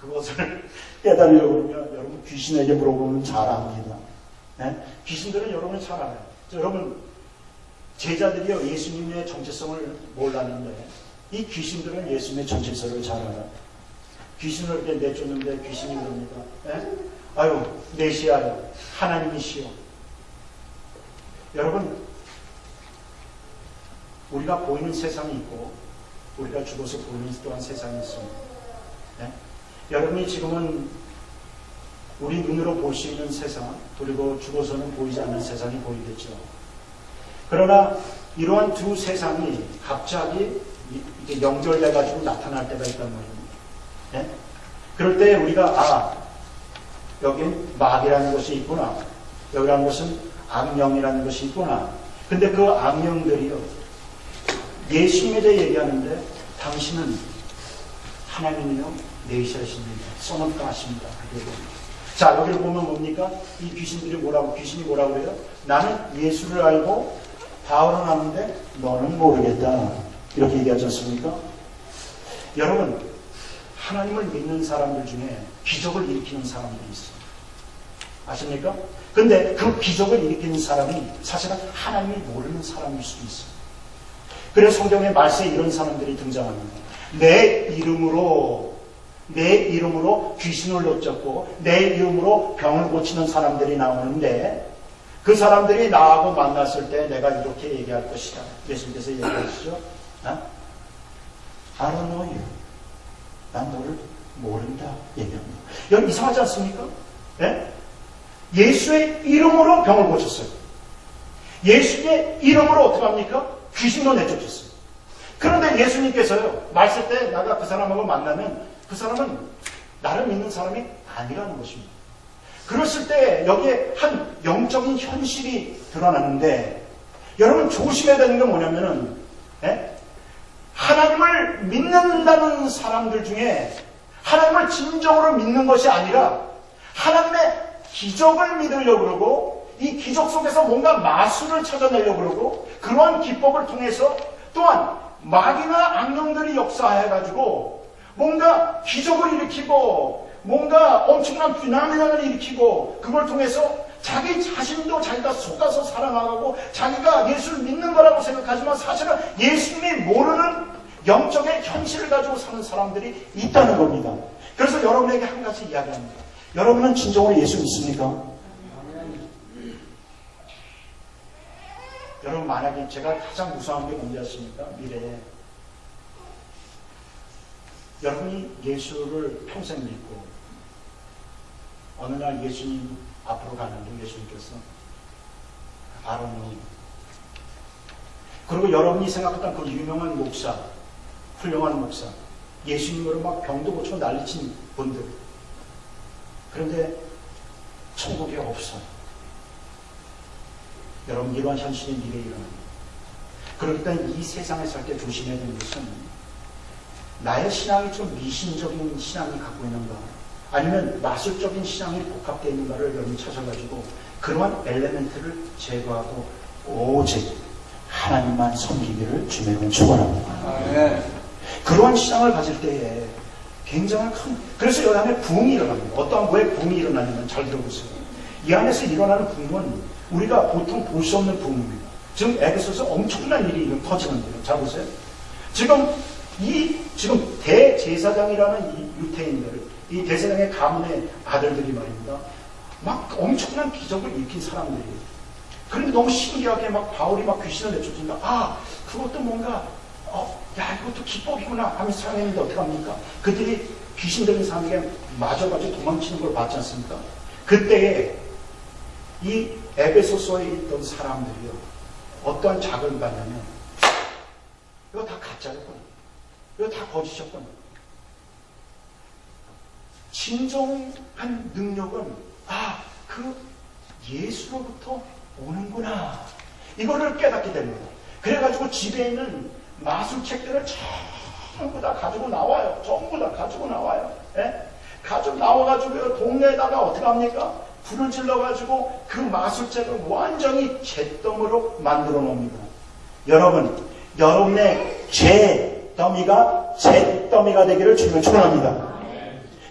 그것을 깨달으려고 하면 여러분 귀신에게 물어보면 잘 압니다. 네? 귀신들은 여러분을 잘 알아요. 여러분 제자들이요 예수님의 정체성을 몰랐는데 이 귀신들은 예수님의 정체성을 잘 알아요. 귀신을 이렇게 내쫓는데 귀신이 그럽니다. 네? 아유 메시아요 하나님이시여. 여러분 우리가 보이는 세상이 있고 우리가 죽어서 보이는 또한 세상이 있습니다. 네? 여러분이 지금은 우리 눈으로 볼 수 있는 세상, 그리고 죽어서는 보이지 않는 세상이 보이겠죠. 그러나 이러한 두 세상이 갑자기 이렇게 연결돼가지고 나타날 때가 있단 말입니다. 네? 그럴 때 우리가 여긴 마귀라는 것이 있구나. 여기라는 것은 악령이라는 것이 있구나. 근데 그 악령들이요 예수님에 대해 얘기하는데 당신은 하나님이요 메시아십니다. 써놓다 하십니다. 자, 여기를 보면 뭡니까? 이 귀신이 뭐라고 그래요? 나는 예수를 알고 바울은 아는데 너는 모르겠다. 이렇게 얘기하지 않습니까? 여러분, 하나님을 믿는 사람들 중에 기적을 일으키는 사람들이 있어요. 아십니까? 근데 그 기적을 일으키는 사람이 사실은 하나님이 모르는 사람일 수도 있어요. 그래서 성경에 말세에 이런 사람들이 등장합니다. 내 이름으로 귀신을 내쫓고 내 이름으로 병을 고치는 사람들이 나오는데 그 사람들이 나하고 만났을 때 내가 이렇게 얘기할 것이다. 예수님께서 얘기하시죠. I don't know you. 난 너를 모른다. 얘기합니다. 여러분 이상하지 않습니까? 네? 예수의 이름으로 병을 고쳤어요. 예수의 이름으로 어떻게 합니까? 귀신도 내쫓았어요. 그런데 예수님께서요 말씀 때 내가 그 사람하고 만나면 그 사람은 나를 믿는 사람이 아니라는 것입니다. 그랬을 때 여기에 한 영적인 현실이 드러나는데 여러분 조심해야 되는 게 뭐냐면은 하나님을 믿는다는 사람들 중에 하나님을 진정으로 믿는 것이 아니라 하나님의 기적을 믿으려고 그러고 이 기적 속에서 뭔가 마술을 찾아내려고 그러고 그러한 기법을 통해서 또한 마귀나 악령들이 역사해가지고 뭔가 기적을 일으키고 뭔가 엄청난 비난을 일으키고 그걸 통해서 자기 자신도 자기가 속아서 살아나가고 자기가 예수를 믿는 거라고 생각하지만 사실은 예수님이 모르는 영적인 현실을 가지고 사는 사람들이 있다는 겁니다. 그래서 여러분에게 한 가지 이야기합니다. 여러분은 진정으로 예수 믿습니까? 여러분 만약에 제가 가장 무서운 게 뭔지 아십니까? 미래에 여러분이 예수를 평생 믿고 어느 날 예수님 앞으로 가는데 예수님께서 I don't know. 그리고 여러분이 생각했던 그 유명한 목사, 훌륭한 목사, 예수님으로 막 병도 고쳐 난리친 분들, 그런데 천국에 없어요. 여러분 이러한 현실이 미래에 일어납니다. 그렇기 때문에 이 세상에 살 때 조심해야 되는 것은 나의 신앙이 좀 미신적인 신앙이 갖고 있는가 아니면 마술적인 신앙이 복합되어 있는가를 여러분이 찾아가지고 그러한 엘레멘트를 제거하고 오직 하나님만 섬기기를 주님은 축원합니다. 그러한 신앙을 가질 때에 굉장한 그래서 여기 안에 부흥이 일어납니다. 어떠한 왜 부흥이 일어나냐면 잘 들어보세요. 이 안에서 일어나는 부흥은 우리가 보통 볼 수 없는 부흥입니다. 지금 에베소서 엄청난 일이 터지는데요. 잘 보세요. 지금 대제사장이라는 이 유태인들, 이 대제사장의 가문의 아들들이 말입니다. 막 엄청난 기적을 일으킨 사람들이에요. 그런데 너무 신기하게 막 바울이 막 귀신을 내쫓는다. 그것도 뭔가 이것도 기법이구나 하면서 사랑했는데 어떡합니까? 그들이 귀신 들린 사람에게 맞아가지고 도망치는 걸 봤지 않습니까? 그때에 이 에베소서에 있던 사람들이요 어떠한 자극을 받냐면 이거 다 가짜였구나. 이거 다 거짓이었구나. 진정한 능력은 그 예수로부터 오는구나. 이거를 깨닫게 됩니다. 그래가지고 집에 있는 마술책들을 전부 다 가지고 나와요. 전부 다 가지고 나와요. 예? 가지고 나와가지고 동네에다가 어떻게 합니까? 불을 질러가지고 그 마술책을 완전히 잿더미로 만들어 놓습니다. 여러분, 여러분의 죄더미가 잿더미가 되기를 주님을 축원합니다.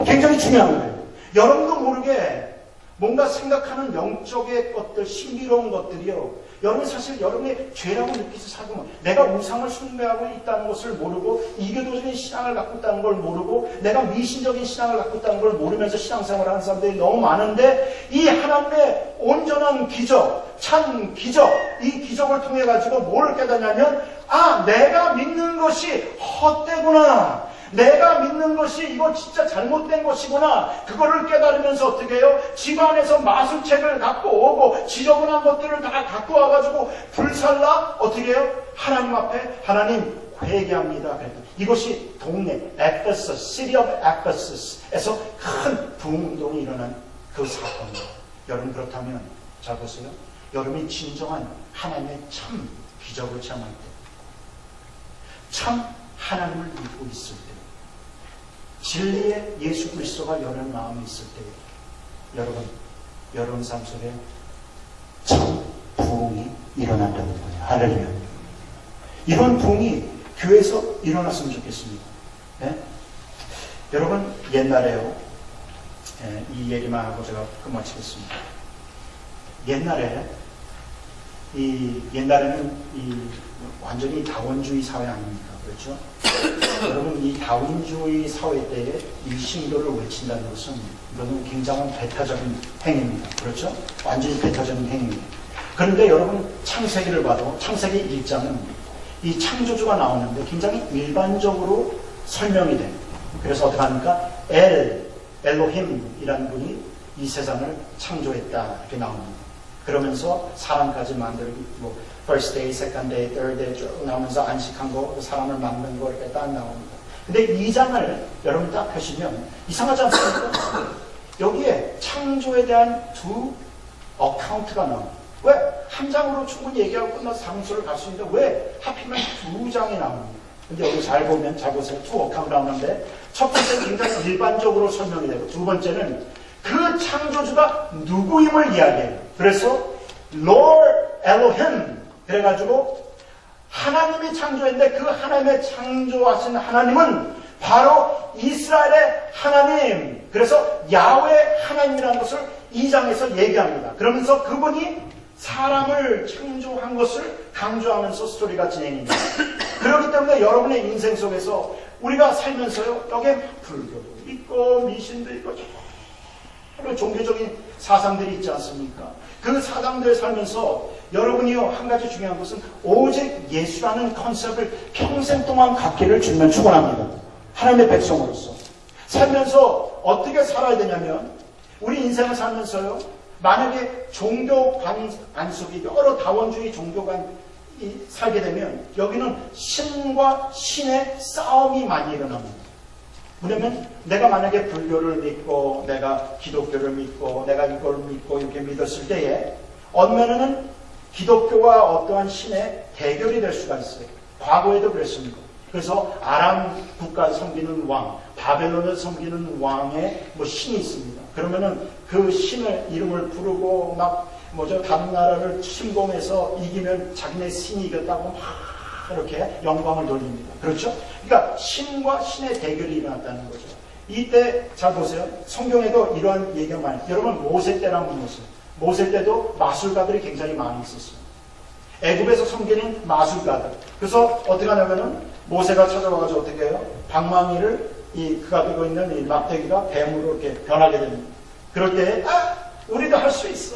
굉장히 중요한 거예요. 여러분도 모르게 뭔가 생각하는 영적의 것들, 신비로운 것들이요. 여러분 사실 여러분의 죄라고 느끼지 살고 내가 우상을 숭배하고 있다는 것을 모르고 이교도적인 신앙을 갖고 있다는 걸 모르고 내가 미신적인 신앙을 갖고 있다는 걸 모르면서 신앙생활을 하는 사람들이 너무 많은데 이 하나님의 온전한 기적, 참 기적, 이 기적을 통해 가지고 뭘 깨닫냐면 내가 믿는 것이 헛되구나. 내가 믿는 것이 이거 진짜 잘못된 것이구나. 그거를 깨달으면서 어떻게 해요? 집안에서 마술책을 갖고 오고 지저분한 것들을 다 갖고 와가지고 불살라 어떻게 해요? 하나님 앞에 하나님 회개합니다. 이것이 동네 에페소스, City of Ephesus에서 큰 부흥운동이 일어난 그 사건입니다. 여러분 그렇다면 자 보세요. 여러분이 진정한 하나님의 참 기적을 체험할 때, 참 하나님을 믿고 있을 때, 진리의 예수 그리스도가 여러분 마음에 있을 때 여러분 삶 속에 참 부흥이 일어난다는 거예요. 할렐루야. 이런 부흥이 교회에서 일어났으면 좋겠습니다. 네? 여러분 옛날에요. 이 얘기만 하고 제가 끝마치겠습니다. 옛날에는 완전히 다원주의 사회 아닙니까? 그렇죠? 여러분 이 다윈주의 사회 때에 이 신도를 외친다는 것은 이거는 굉장한 배타적인 행위입니다. 그렇죠? 완전히 배타적인 행위입니다. 그런데 여러분 창세기를 봐도 창세기 1장은 이 창조주가 나오는데 굉장히 일반적으로 설명이 돼요. 그래서 어떻게 합니까? 엘로힘이라는 분이 이 세상을 창조했다 이렇게 나옵니다. 그러면서 사람까지 만들고 first day, second day, third day 쭉 나오면서 안식한 거, 사람을 만든 거 이렇게 딱 나옵니다. 근데 2장을 여러분 딱 펴시면 이상하지 않습니까? 여기에 창조에 대한 두 어카운트가 나옵니다. 왜? 한 장으로 충분히 얘기하고 끝나서 상수를 갈 수 있는데 왜 하필이면 두 장이 나옵니다. 근데 여기 잘 보면 잘 보세요. 두 어카운트 나오는데 첫 번째는 굉장히 일반적으로 설명이 되고 두 번째는 그 창조주가 누구임을 이야기해요. 그래서 Lord Elohim 그래가지고 하나님이 창조했는데 그 하나님의 창조하신 하나님은 바로 이스라엘의 하나님, 그래서 야훼 하나님이라는 것을 2장에서 얘기합니다. 그러면서 그분이 사람을 창조한 것을 강조하면서 스토리가 진행됩니다. 그렇기 때문에 여러분의 인생 속에서 우리가 살면서요, 여기에 불교도 있고 미신도 있고 여러 종교적인 사상들이 있지 않습니까? 그 사상들 살면서 여러분이요, 한 가지 중요한 것은 오직 예수라는 컨셉을 평생 동안 갖기를 주님은 축원합니다. 하나님의 백성으로서 살면서 어떻게 살아야 되냐면, 우리 인생을 살면서요, 만약에 종교관 안속에 여러 다원주의 종교관이 살게 되면 여기는 신과 신의 싸움이 많이 일어납니다. 왜냐면 내가 만약에 불교를 믿고 내가 기독교를 믿고 내가 이걸 믿고 이렇게 믿었을 때에 어느면은 기독교와 어떠한 신의 대결이 될 수가 있어요. 과거에도 그랬습니다. 그래서 아람 국가를 섬기는 왕, 바벨론을 섬기는 왕의 신이 있습니다. 그러면은 그 신의 이름을 부르고 다른 나라를 침공해서 이기면 자기네 신이 이겼다고 막 이렇게 영광을 돌립니다. 그렇죠? 그러니까 신과 신의 대결이 일어났다는 거죠. 이때 잘 보세요. 성경에도 이러한 얘기가 많아요. 여러분 모세 때를 한번 보세요. 모세 때도 마술가들이 굉장히 많이 있었어요. 애굽에서 섬기는 마술가들. 그래서 어떻게 하냐면은 모세가 찾아와가지고 어떻게 해요? 방망이를 그가 들고 있는 이 막대기가 뱀으로 이렇게 변하게 됩니다. 그럴 때 우리도 할 수 있어.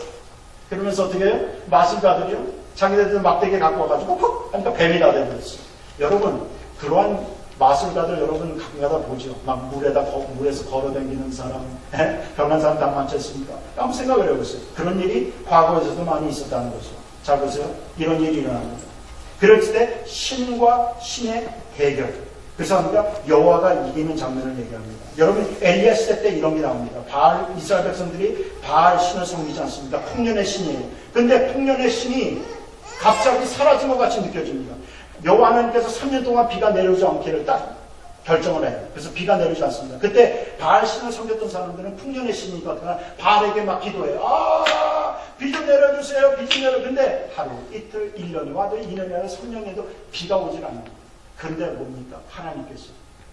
그러면서 어떻게 해요? 마술가들이요, 자기네들 막대기 갖고 와가지고 푹 하니까 뱀이 다 되버렸어요. 여러분 그러한 마술가들 여러분 가끔가다 보죠. 막 물에서 걸어다니는 사람, 변한 사람 다 많지 않습니까? 한번 생각을 해보세요. 그런 일이 과거에서도 많이 있었다는 거죠. 잘 보세요. 이런 일이 일어납니다. 그럴 때 신과 신의 대결. 그래서 합니까? 여호와가 이기는 장면을 얘기합니다. 여러분 엘리야 시대 때 이런 게 나옵니다. 바알 이스라엘 백성들이 바알 신을 섬기지 않습니까? 풍년의 신이에요. 근데 풍년의 신이 갑자기 사라진 것 같이 느껴집니다. 여호와 하나님께서 3년 동안 비가 내려오지 않기를 딱 결정을 해요. 그래서 비가 내리지 않습니다. 그때 바알 신을 섬겼던 사람들은 풍년의 신이니까 바알에게 막 기도해요. 비 좀 내려주세요. 비 좀 내려. 근데 하루, 이틀, 1년이 와도 2년이 와도 3년에도 비가 오질 않아요. 그런데 뭡니까? 하나님께서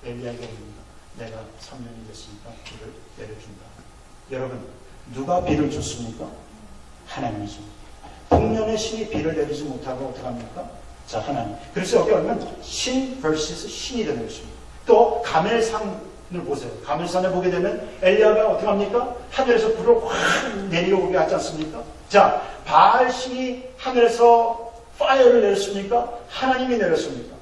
엘리야에게 옵니다. 내가 3년이 됐으니까 비를 내려준다. 여러분, 누가 비를 줬습니까? 하나님이죠. 풍년의 신이 비를 내리지 못하고 어떡합니까? 자, 하나님. 그래서 여기 오면 신 vs 신이 되는 것입니다. 또 가멜산을 보세요. 가멜산에 보게 되면 엘리야가 어떻게 합니까? 하늘에서 불을 확 내려오게 하지 않습니까? 자, 바알 신이 하늘에서 파이어를 내렸습니까? 하나님이 내렸습니까?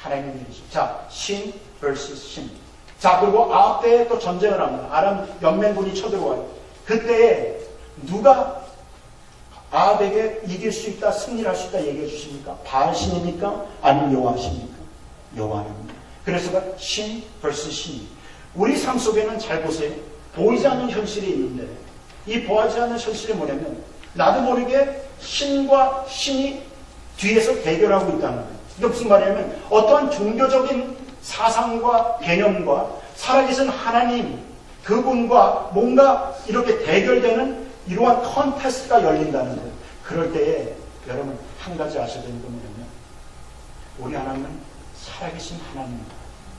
하나님이 내리죠. 자, 신 vs 신. 자, 그리고 아합 때에 또 전쟁을 합니다. 아람 연맹군이 쳐들어와요. 그때에 누가 아합에게 이길 수 있다, 승리할 수 있다 얘기해 주십니까? 바알 신입니까? 아니면 여호와 신입니까? 여호와입니다. 그래서 신 vs 신. 우리 삶 속에는 잘 보세요. 보이지 않는 현실이 있는데 이 보이지 않는 현실이 뭐냐면 나도 모르게 신과 신이 뒤에서 대결하고 있다는 거예요. 이게 무슨 말이냐면 어떠한 종교적인 사상과 개념과 살아계신 하나님 그분과 뭔가 이렇게 대결되는 이러한 컨테스트가 열린다는 거예요. 그럴 때에 여러분 한 가지 아셔야 되는 건 뭐냐면 우리 하나님은 살아계신 하나님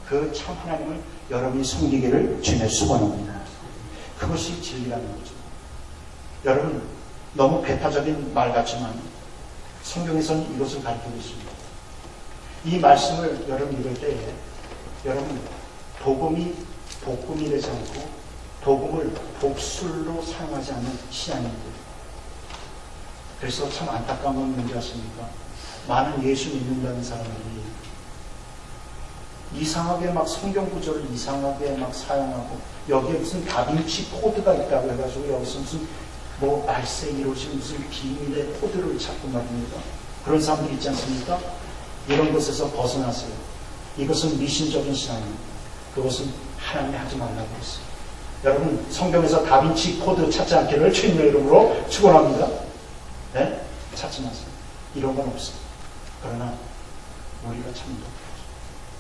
그 참 하나님을 여러분이 섬기기를 주님의 수고합니다. 그것이 진리라는 거죠. 여러분 너무 배타적인 말 같지만 성경에서는 이것을 가르치고 있습니다. 이 말씀을 여러분 읽을 때에 여러분 복음이 복음이 되지 않고 복음을 복술로 사용하지 않는 신앙입니다. 그래서 참 안타까운 건 뭔지 아십니까? 많은 예수 믿는다는 사람들이 이상하게 막 성경 구절을 이상하게 막 사용하고 여기에 무슨 다빈치 코드가 있다고 해가지고 여기서 무슨 뭐 말세 이루어진 무슨 비밀의 코드를 찾고 말입니다. 그런 사람들이 있지 않습니까? 이런 것에서 벗어나세요. 이것은 미신적인 신앙입니다. 그것은 하나님이 하지 말라고 했어요. 여러분 성경에서 다빈치 코드 찾지 않기를 주님의 이름으로 축원합니다. 네? 찾지 마세요. 이런 건 없어요. 그러나 우리가 참는 것.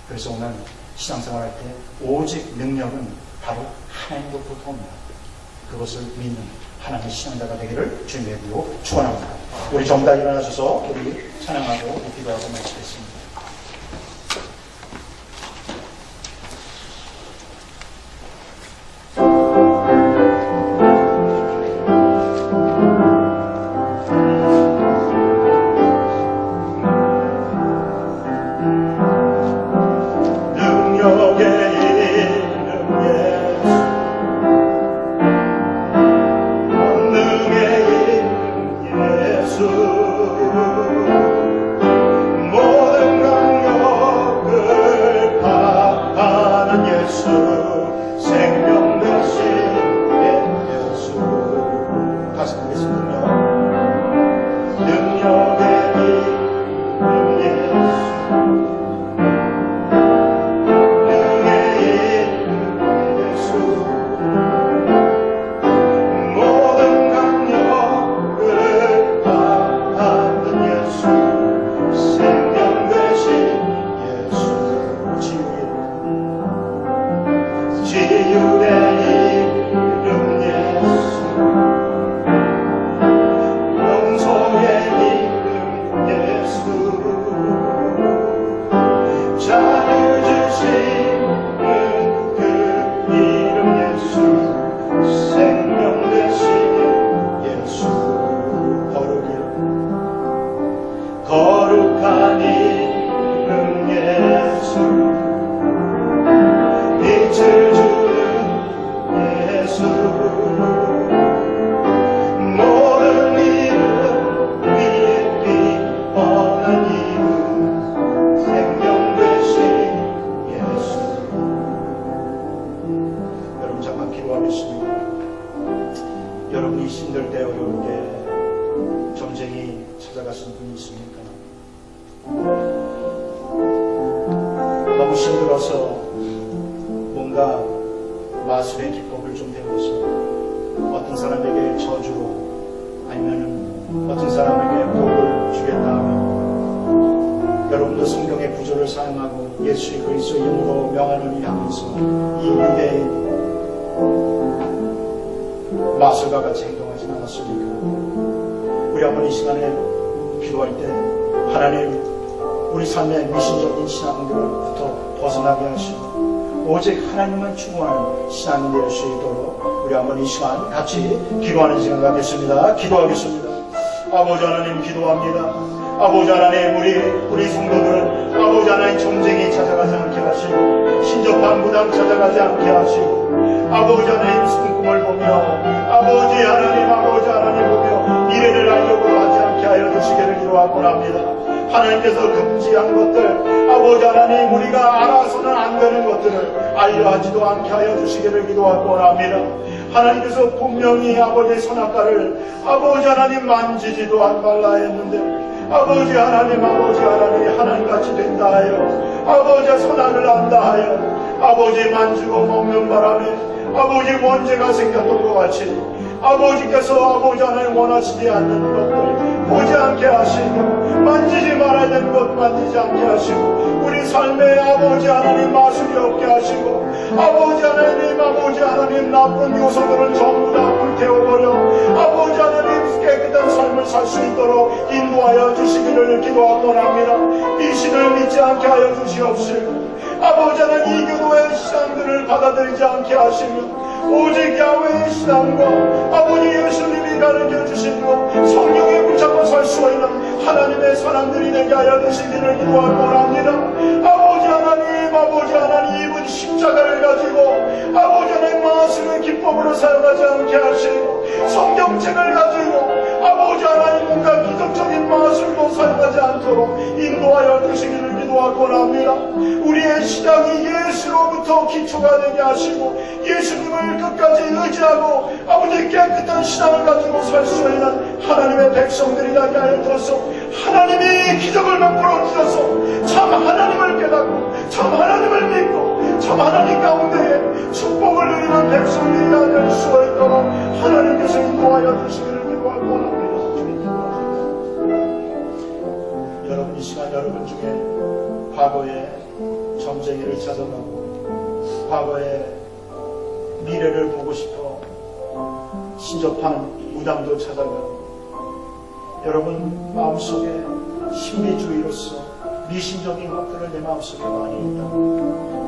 그래서 오늘 신앙생활 할 때 오직 능력은 바로 하나님으로부터 옵니다. 그것을 믿는 하나님의 신앙자가 되기를 주님의 이름으로 축원합니다. 우리 전부 다 일어나셔서 우리 찬양하고 기도하고 마치겠습니다. 당신 들어서 뭔가 마술의 기법을 좀 배우십니다. 어떤 사람에게 저주로 아니면 어떤 사람에게 복을 주겠다 하면 여러분도 성경의 구조를 사용하고 예수 그리스도 이름으로 명하노니 하면서 이 유대인 마술과 같이 행동하진 않았습니까? 우리 한번 이 시간에 기도할 때 하나님 우리 삶의 미신적인 신앙들부터 벗어나게 하시고 오직 하나님만 추구하는 신앙이 될 수 있도록 우리 한번 이 시간 같이 기도하는 시간 갖겠습니다. 기도하겠습니다. 아버지 하나님 기도합니다. 아버지 하나님 우리 성도들은 아버지 하나님 점쟁이 찾아가지 않게 하시고 신접한 무당 찾아가지 않게 하시고 아버지 하나님 성품을 보며 아버지 하나님 보며 미래를 알려고 하지 않게 하여 주시기를 기도하곤 합니다. 하나님께서 금지한 것들 아버지 하나님 우리가 알아서는 안 되는 것들을 알려하지도 않게 하여 주시기를 기도하곤 합니다. 하나님께서 분명히 아버지의 선악과를 아버지 하나님 만지지도 말라 했는데 아버지 하나님 하나님같이 된다 하여 아버지의 선악을 안다 하여 아버지 만지고 먹는 바람에 아버지 원죄가 생겼던 것 같이 아버지께서 아버지 하나님 원하시지 않는 것들 보지 않게 하시고 만지지 말아야 되는 것 만지지 않게 하시고 우리 삶에 아버지 하나님 마술이 없게 하시고 아버지 하나님 나쁜 요소들을 전부 다 불태워버려 아버지 하나님 깨끗한 삶을 살 수 있도록 인도하여 주시기를 기도하곤 합니다. 미신을 믿지 않게 하여 주시옵시고 아버지 하나님 이 교도의 신앙들을 받아들이지 않게 하시며 오직 야훼의 신앙과 아버지 예수님이 가르쳐 주신 것 성령에 붙잡고 살 수 있는 하나님의 사람들이 되게 하여 주시기를 기도하곤 합니다. 아버지 하나님 이분 십자가를 가지고 아버지 하나님 마술의 기법으로 사용하지 않게 하시고 성경책을 가지고 아버지 하나님 뭔가 기적적인 마술도 사용하지 않도록 인도하여 주시기를 기도하곤 합니다. 우리의 신앙이 예수로부터 기초가 되게 하시고 예수님을 끝까지 의지하고 아버지 깨끗한 신앙을 가지고 살 수 있는 하나님의 백성들이 되게 하여 주셔서 하나님이 기적을 베풀어 주셔서 참 하나님을 깨닫고 참 하나님을 믿고 참 하나님 가운데에 축복을 누리는 백성들이 될 수 있도록 하나님께서 인도하여 주시기를 기도하고 합니다. 여러분 이 시간 여러분 중에 과거에 점쟁이를 찾아가고 과거에 미래를 보고 싶어 신접한 무당도 찾아가고 여러분 마음속에 신비주의로서 미신적인 것들을 내 마음속에 많이 있다.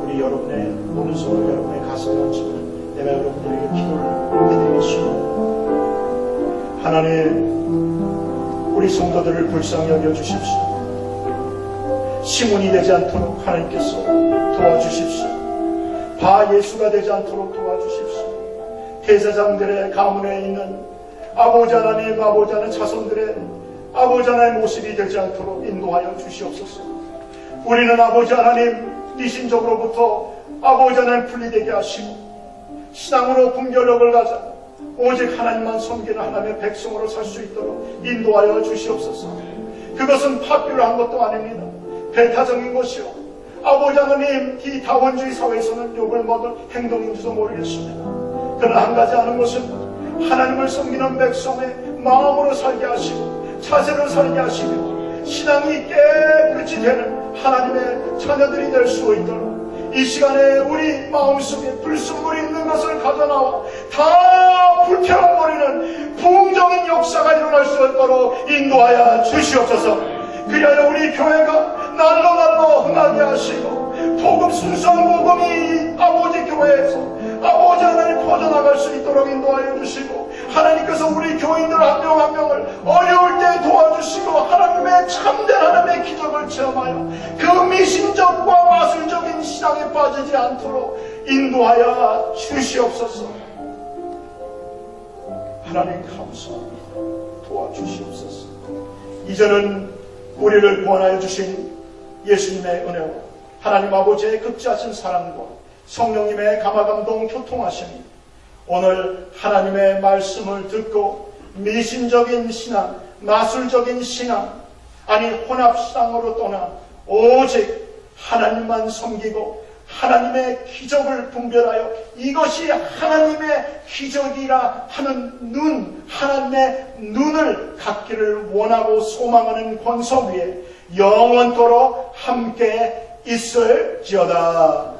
우리 여러분의 오른손을 여러분의 가슴에 얹으면 내가 여러분들에게 기도를 해드리겠습니다. 하나님 우리 성도들을 불쌍히 여겨주십시오. 시몬이 되지 않도록 하나님께서 도와주십시오. 바 예수가 되지 않도록 도와주십시오. 대제사장들의 가문에 있는 아버지 하나님 자손들의 아버지 하나님 모습이 되지 않도록 인도하여 주시옵소서. 우리는 아버지 하나님 미신적으로부터 아버지 하나님 분리되게 하시고 신앙으로 분별력을 가져 오직 하나님만 섬기는 하나님의 백성으로 살 수 있도록 인도하여 주시옵소서. 그것은 파편한 것도 아닙니다. 배타적인 것이요 아버지 하나님 이 다원주의 사회에서는 욕을 먹을 행동인지도 모르겠습니다. 그러나 한 가지 아는 것은 하나님을 섬기는 백성의 마음으로 살게 하시고 자세로 살게 하시고 신앙이 깨끗이 되는 하나님의 자녀들이 될 수 있도록 이 시간에 우리 마음속에 불순물이 있는 것을 가져나와 다 불태워버리는 부흥적인 역사가 일어날 수 있도록 인도하여 주시옵소서. 그리하여 우리 교회가 날로 흥하게 하시고 복음 순수한 복음이 아버지 교회에서 아버지 하나님 퍼져나갈 수 있도록 인도하여 주시고 하나님께서 우리 교인들 한 명 한 명을 어려울 때 도와주시고 하나님의 참된 하나님의 기적을 체험하여 그 미신적과 마술적인 신앙에 빠지지 않도록 인도하여 주시옵소서. 하나님 감사합니다. 도와주시옵소서. 이제는 우리를 구원하여 주신 예수님의 은혜와 하나님 아버지의 극지하신 사랑과 성령님의 감화감동 교통하심이 오늘 하나님의 말씀을 듣고 미신적인 신앙, 마술적인 신앙, 아니 혼합신앙으로 떠나 오직 하나님만 섬기고 하나님의 기적을 분별하여 이것이 하나님의 기적이라 하는 눈, 하나님의 눈을 갖기를 원하고 소망하는 권속 위에 영원토록 함께 있을지어다.